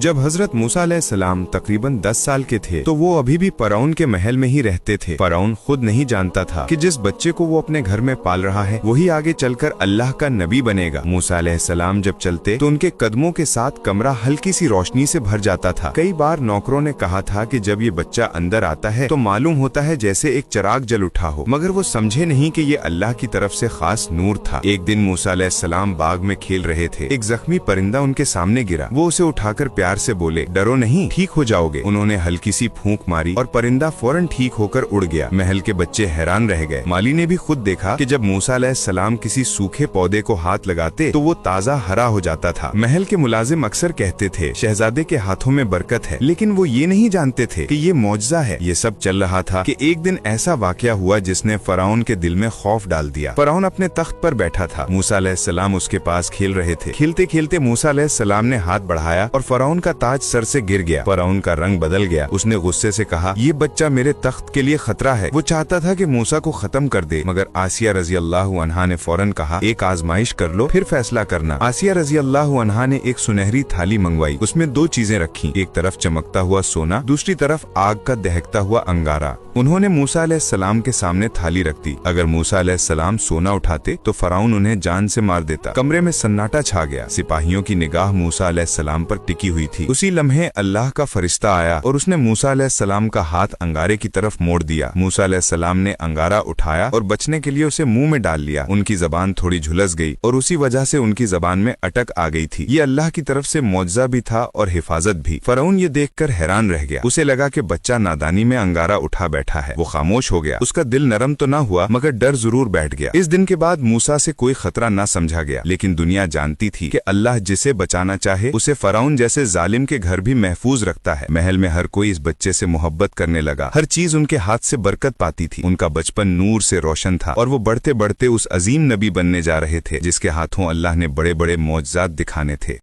जब हजरत मूसा अलैहिस्सलाम तकरीबन 10 साल के थे तो वो अभी भी फरौन के महल में ही रहते थे। फरौन खुद नहीं जानता था कि जिस बच्चे को वो अपने घर में पाल रहा है वही आगे चलकर अल्लाह का नबी बनेगा। मूसा अलैहिस्सलाम जब चलते तो उनके कदमों के साथ कमरा हल्की सी रोशनी से भर जाता था। कई बार नौकरों ने कहा था कि जब ये बच्चा अंदर आता है तो मालूम होता है जैसे एक चिराग जल उठा हो, मगर वो समझे नहीं कि ये अल्लाह की तरफ से खास नूर था। एक दिन मूसा अलैहिस्सलाम बाग में खेल रहे थे। एक जख्मी परिंदा उनके सामने गिरा। वो उसे उठाकर प्यार से बोले, डरो नहीं, ठीक हो जाओगे। उन्होंने हल्की सी फूंक मारी और परिंदा फौरन ठीक होकर उड़ गया। महल के बच्चे हैरान रह गए। माली ने भी खुद देखा कि जब मूसा अलैहिस्सलाम किसी सूखे पौधे को हाथ लगाते तो वो ताज़ा हरा हो जाता था। महल के मुलाजिम अक्सर कहते थे शहजादे के हाथों में बरकत है, लेकिन वो ये नहीं जानते थे कि ये मौजज़ा है। ये सब चल रहा था कि एक दिन ऐसा वाकया हुआ जिसने फरौन के दिल में खौफ डाल दिया। फरौन अपने तख्त पर बैठा था। मूसा अलैहिस्सलाम उसके पास खेल रहे थे। खेलते खेलते मूसा अलैहिस्सलाम ने हाथ बढ़ाया और फरौन का ताज सर से गिर गया। फरौन का रंग बदल गया। उसने गुस्से से कहा, ये बच्चा मेरे तख्त के लिए खतरा है। वो चाहता था कि मूसा को खत्म कर दे, मगर आसिया रजी अल्लाह अन्हा ने फौरन कहा, एक आजमाइश कर लो फिर फैसला करना। आसिया रजी अल्लाह अन्हा ने एक सुनहरी थाली मंगवाई। उसमें 2 चीजें रखी, एक तरफ चमकता हुआ सोना, दूसरी तरफ आग का दहकता हुआ अंगारा। उन्होंने मूसा अलैहिस्सलाम के सामने थाली रख दी। अगर मूसा अलैहिस्सलाम सोना उठाते तो फरौन उन्हें जान से मार देता। कमरे में सन्नाटा छा गया। सिपाहियों की निगाह मूसा अलैहिस्सलाम पर टिकी हुई थी। उसी लम्हे अल्लाह का फरिश्ता आया और उसने मूसा अलैहिस्सलाम का हाथ अंगारे की तरफ मोड़ दिया। मूसा अलैहिस्सलाम ने अंगारा उठाया और बचने के लिए उसे मुंह में डाल लिया। उनकी जबान थोड़ी झुलस गई और उसी वजह से उनकी जबान में अटक आ गई थी। ये अल्लाह की तरफ से मौजज़ा भी था और हिफाजत भी। फरौन ये देखकर हैरान रह गया। उसे लगा कि बच्चा नादानी में अंगारा उठा बैठा है। वो खामोश हो गया। उसका दिल नरम तो ना हुआ, मगर डर जरूर बैठ गया। इस दिन के बाद मूसा से कोई खतरा ना समझा गया, लेकिन दुनिया जानती थी कि अल्लाह जिसे बचाना चाहे उसे फरौन जैसे जालिम के घर भी महफूज रखता है। महल में हर कोई इस बच्चे से मोहब्बत करने लगा। हर चीज उनके हाथ से बरकत पाती थी। उनका बचपन नूर से रोशन था और वो बढ़ते बढ़ते उस अजीम नबी बनने जा रहे थे जिसके हाथों अल्लाह ने बड़े बड़े मौजज़ात दिखाने थे।